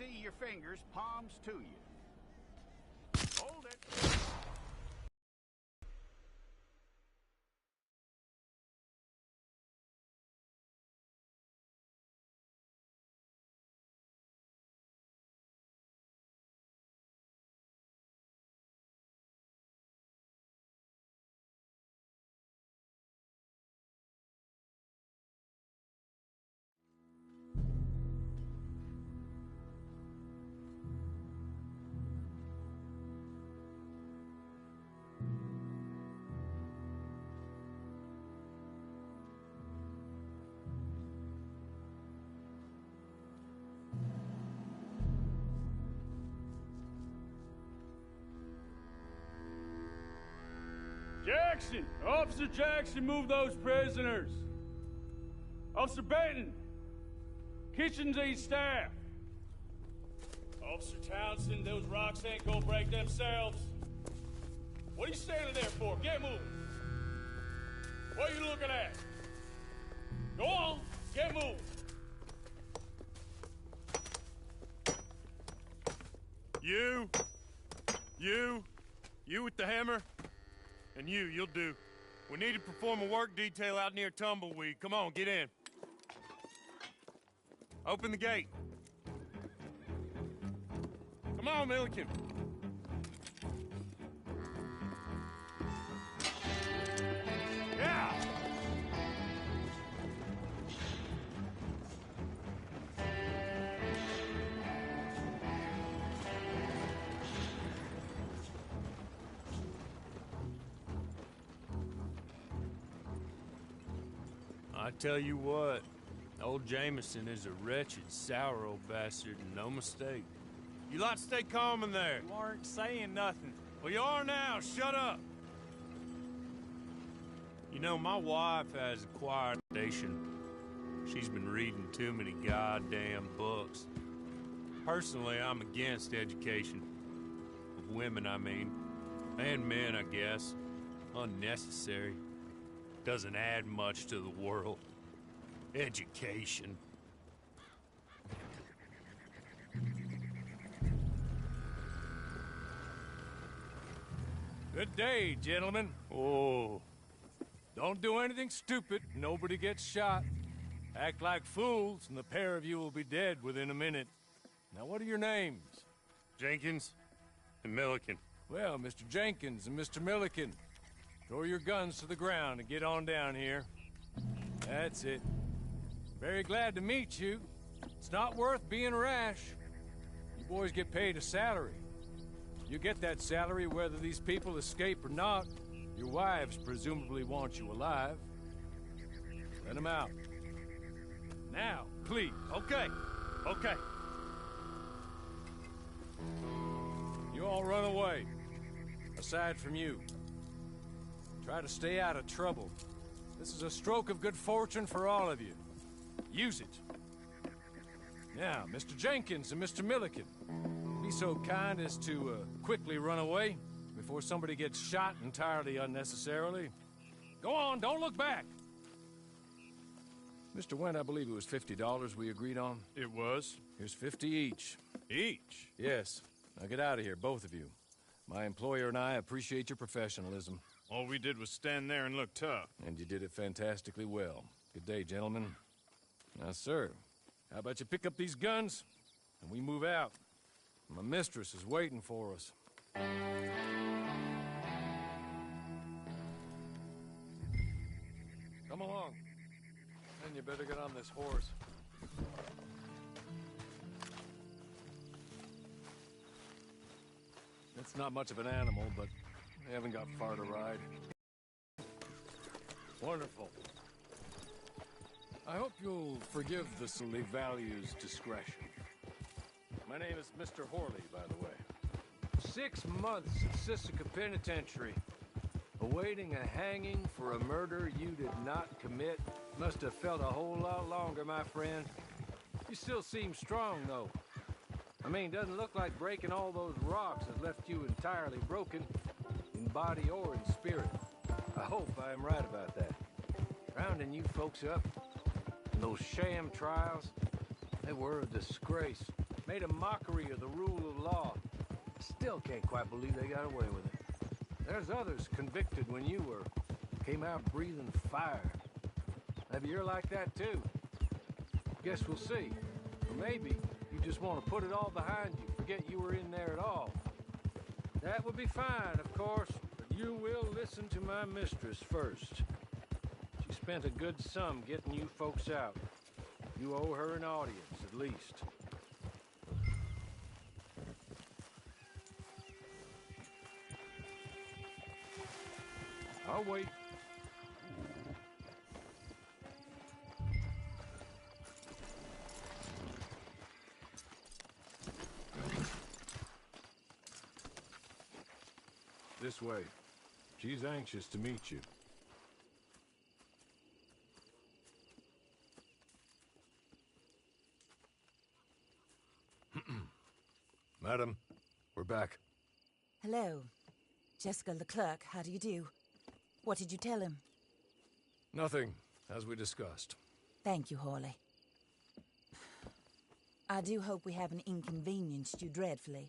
see your fingers, palms to you. Hold it. Jackson! Officer Jackson, move those prisoners! Officer Benton! Kitchens aid staff! Officer Townsend, those rocks ain't gonna break themselves. What are you standing there for? Get moving! What are you looking at? Go on, get moving! You with the hammer? And you'll do. We need to perform a work detail out near Tumbleweed. Come on, get in. Open the gate. Come on, Milliken. Yeah! I tell you what, old Jameson is a wretched, sour old bastard, and no mistake. You lot stay calm in there. You aren't saying nothing. Well, you are now. Shut up. You know, my wife has acquired a station. She's been reading too many goddamn books. Personally, I'm against education. Of women, I mean. And men, I guess. Unnecessary. Doesn't add much to the world. Education. Good day, gentlemen. Oh. Don't do anything stupid. Nobody gets shot. Act like fools, and the pair of you will be dead within a minute. Now, what are your names? Jenkins and Milliken. Well, Mr. Jenkins and Mr. Milliken, throw your guns to the ground and get on down here. That's it. Very glad to meet you. It's not worth being rash. You boys get paid a salary. You get that salary whether these people escape or not. Your wives presumably want you alive. Let them out. Now, please. Okay. Okay. You all run away. Aside from you. Try to stay out of trouble. This is a stroke of good fortune for all of you. Use it. Now, Mr. Jenkins and Mr. Milliken, be so kind as to quickly run away before somebody gets shot entirely unnecessarily. Go on, don't look back. Mr. Wendt, I believe it was $50 we agreed on. It was. Here's 50 each. Each? Yes. Now get out of here, both of you. My employer and I appreciate your professionalism. All we did was stand there and look tough. And you did it fantastically well. Good day, gentlemen. Now, sir, how about you pick up these guns, and we move out? My mistress is waiting for us. Come along. And you better get on this horse. It's not much of an animal, but they haven't got far to ride. Wonderful. I hope you'll forgive the silly value's discretion. My name is Mr. Horley, by the way. 6 months at Sisika Penitentiary. Awaiting a hanging for a murder you did not commit. Must have felt a whole lot longer, my friend. You still seem strong, though. I mean, doesn't look like breaking all those rocks has left you entirely broken, in body or in spirit. I hope I am right about that. Rounding you folks up, and those sham trials, they were a disgrace. made a mockery of the rule of law. Still can't quite believe they got away with it. There's others convicted when you were. Came out breathing fire. Maybe you're like that too. Guess we'll see. Or maybe you just want to put it all behind you, forget you were in there at all. That would be fine, of course, but you will listen to my mistress first. She spent a good sum getting you folks out. You owe her an audience, at least. I'll wait. This way. She's anxious to meet you. Madam, we're back. Hello. Jessica Leclerc, how do you do? What did you tell him? Nothing, as we discussed. Thank you, Hawley. I do hope we haven't inconvenienced you dreadfully.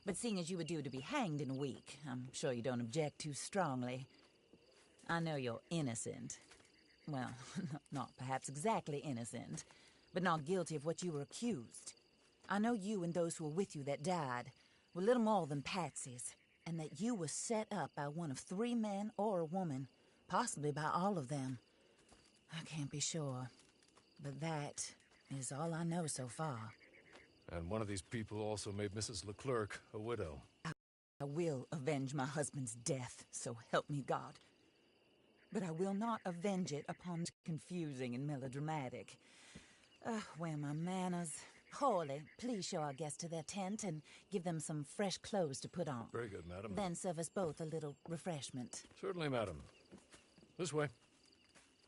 But seeing as you were due to be hanged in a week, I'm sure you don't object too strongly. I know you're innocent. Well, not perhaps exactly innocent, but not guilty of what you were accused. I know you and those who were with you that died were little more than patsies, and that you were set up by one of 3 men or a woman, possibly by all of them. I can't be sure, but that is all I know so far. And one of these people also made Mrs. Leclerc a widow. I will avenge my husband's death, so help me God. But I will not avenge it upon confusing and melodramatic. Where are my manners? Hawley, please show our guests to their tent and give them some fresh clothes to put on. Very good, madam. Then serve us both a little refreshment. Certainly, madam. This way.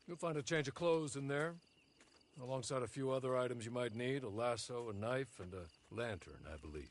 You'll find a change of clothes in there, alongside a few other items you might need, a lasso, a knife, and a lantern, I believe.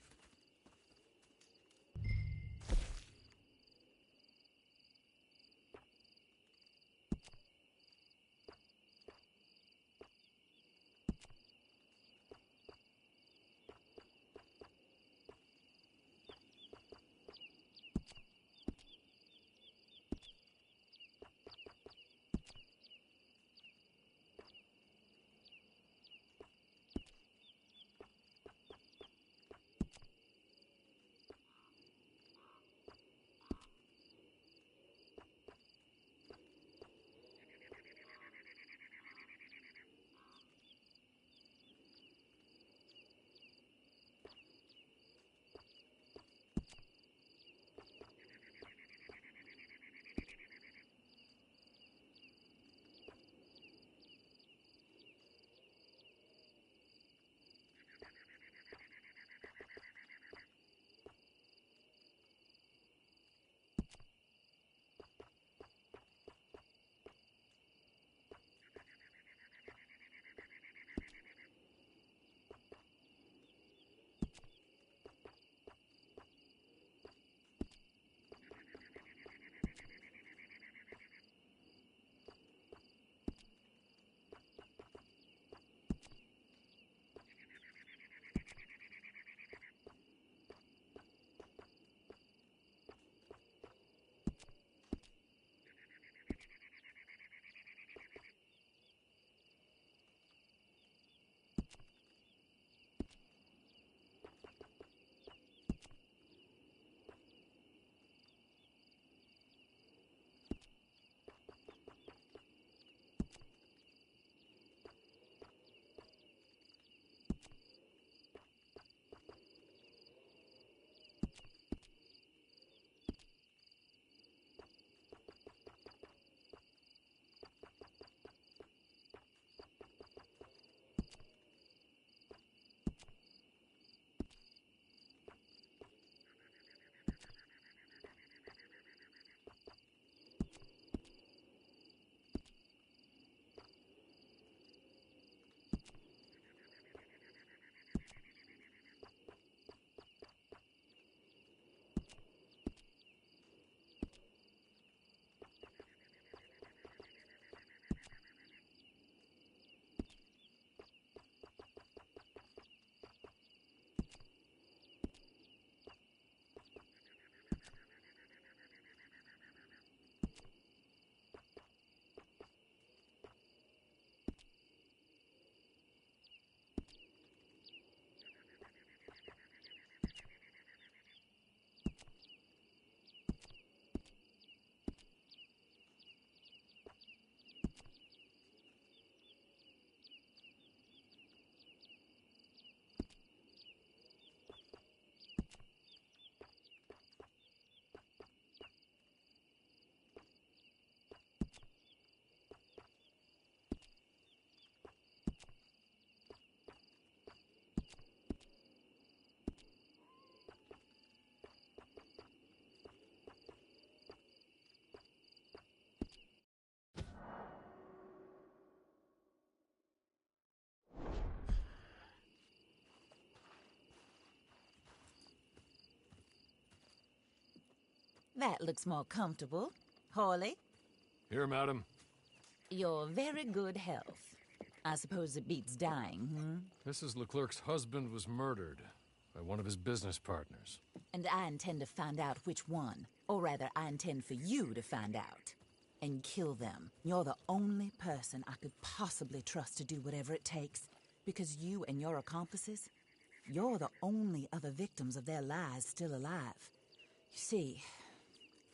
That looks more comfortable. Hawley, Here, madam. your very good health. I suppose it beats dying, Mrs. Leclerc's husband was murdered by one of his business partners. And I intend to find out which one. Or rather, I intend for you to find out. And kill them. You're the only person I could possibly trust to do whatever it takes. Because you and your accomplices, you're the only other victims of their lies still alive. You see,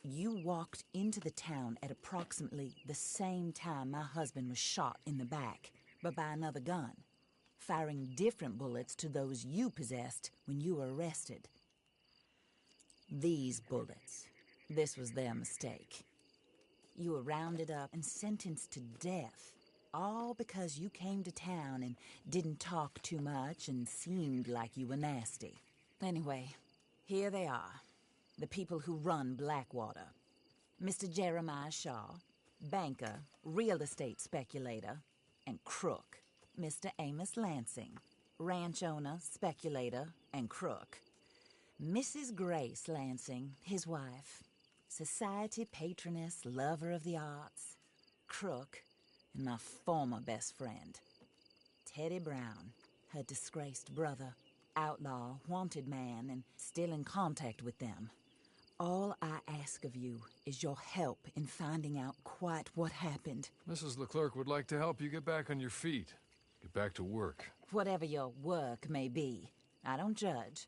you walked into the town at approximately the same time my husband was shot in the back, but by another gun, firing different bullets to those you possessed when you were arrested. These bullets, this was their mistake. You were rounded up and sentenced to death, all because you came to town and didn't talk too much and seemed like you were nasty. Anyway, here they are, the people who run Blackwater. Mr. Jeremiah Shaw, banker, real estate speculator, and crook. Mr. Amos Lansing, ranch owner, speculator, and crook. Mrs. Grace Lansing, his wife, society patroness, lover of the arts, crook, and my former best friend. Teddy Brown, her disgraced brother, outlaw, wanted man, and still in contact with them. All I ask of you is your help in finding out quite what happened. Mrs. Leclerc would like to help you get back on your feet. Get back to work. Whatever your work may be, I don't judge.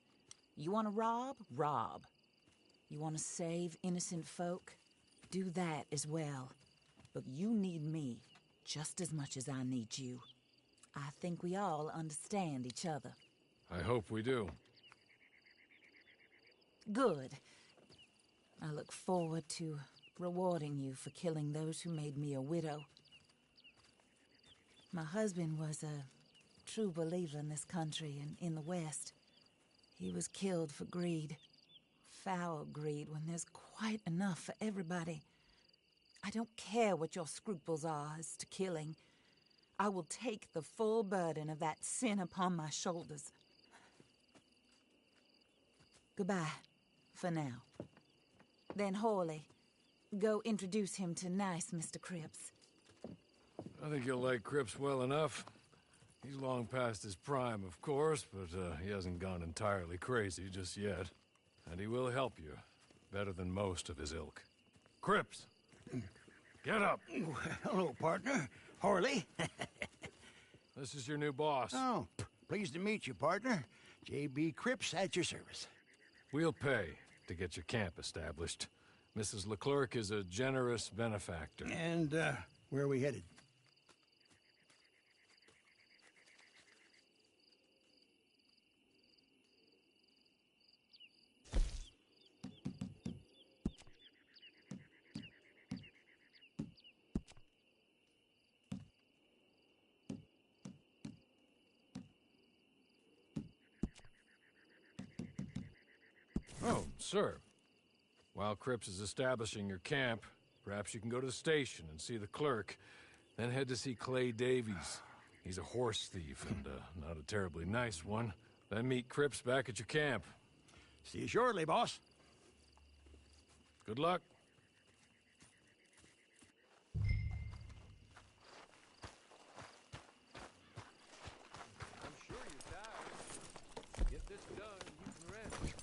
You want to rob? Rob. You want to save innocent folk? Do that as well. But you need me just as much as I need you. I think we all understand each other. I hope we do. Good. I look forward to rewarding you for killing those who made me a widow. My husband was a true believer in this country and in the West. He was killed for greed. Foul greed when there's quite enough for everybody. I don't care what your scruples are as to killing. I will take the full burden of that sin upon my shoulders. Goodbye, for now. Then Hawley, go introduce him to nice Mr. Cripps. I think you'll like Cripps well enough. He's long past his prime, of course, but he hasn't gone entirely crazy just yet. And he will help you, better than most of his ilk. Cripps! Get up! Hello, partner. Harley. This is your new boss. Oh, pleased to meet you, partner. J.B. Cripps at your service. We'll pay to get your camp established. Mrs. Leclerc is a generous benefactor. And, where are we headed? Oh, sir. While Cripps is establishing your camp, perhaps you can go to the station and see the clerk, then head to see Clay Davies. He's a horse thief and not a terribly nice one. Then meet Cripps back at your camp. See you shortly, boss. Good luck. I'm sure you're tired. Get this done and you can rest.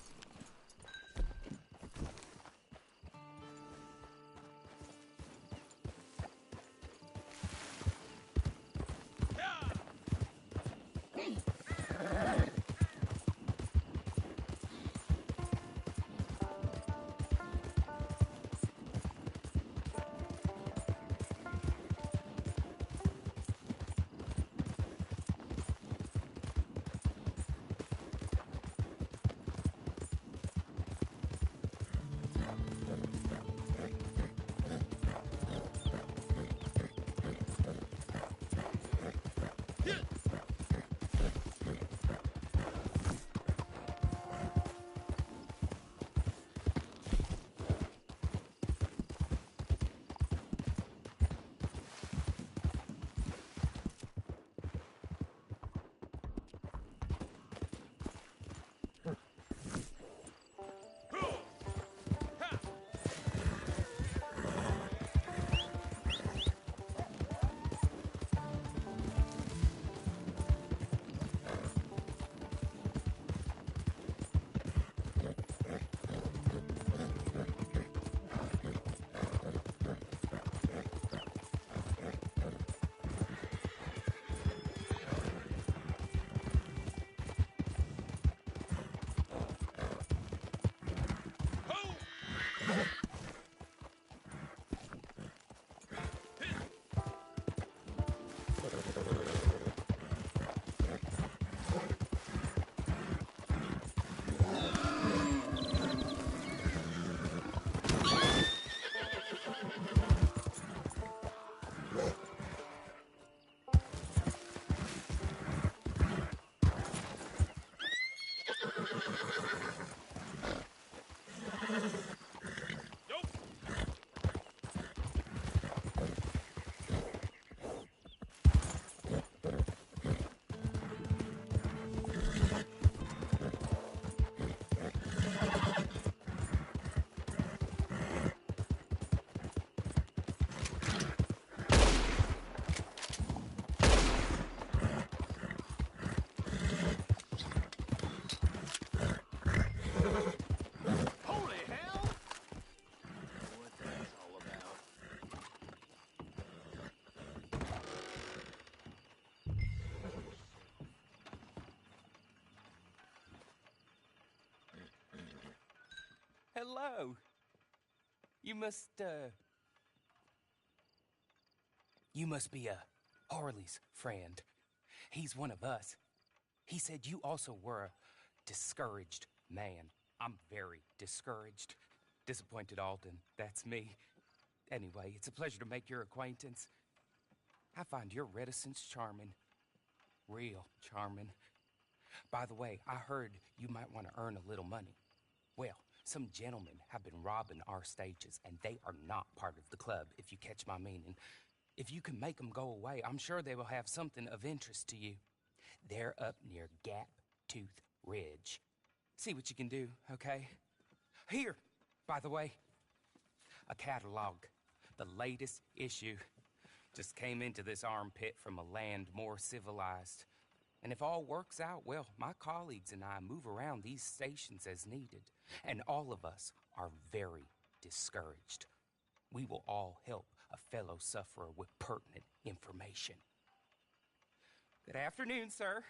Holy hell! What that's all about. Hello. You must be Harley's friend. He's one of us. He said you also were a discouraged man. I'm very discouraged. Disappointed Alden, that's me. Anyway, it's a pleasure to make your acquaintance. I find your reticence charming. Real charming. By the way, I heard you might want to earn a little money. Well, some gentlemen have been robbing our stages, and they are not part of the club, if you catch my meaning. If you can make them go away, I'm sure they will have something of interest to you. They're up near Gap Tooth Ridge. See what you can do, okay? Here, by the way, a catalog. The latest issue. Just came into this armpit from a land more civilized. And if all works out, well, my colleagues and I move around these stations as needed. And all of us are very discouraged. We will all help a fellow sufferer with pertinent information. Good afternoon, sir.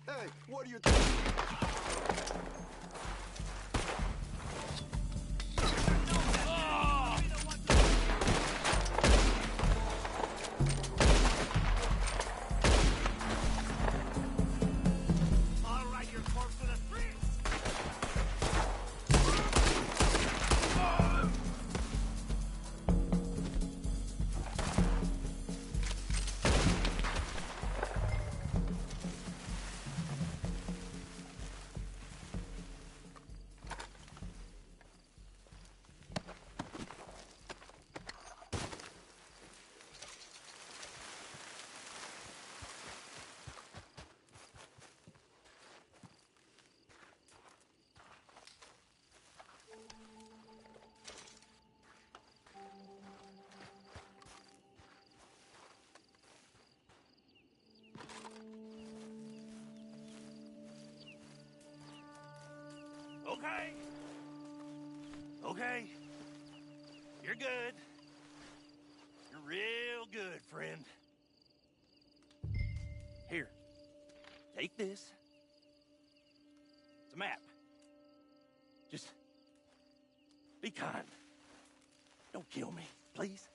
Hey, what are you doing? Okay. Okay. You're good. You're real good, friend. Here. Take this. It's a map. Just be kind. Don't kill me, please.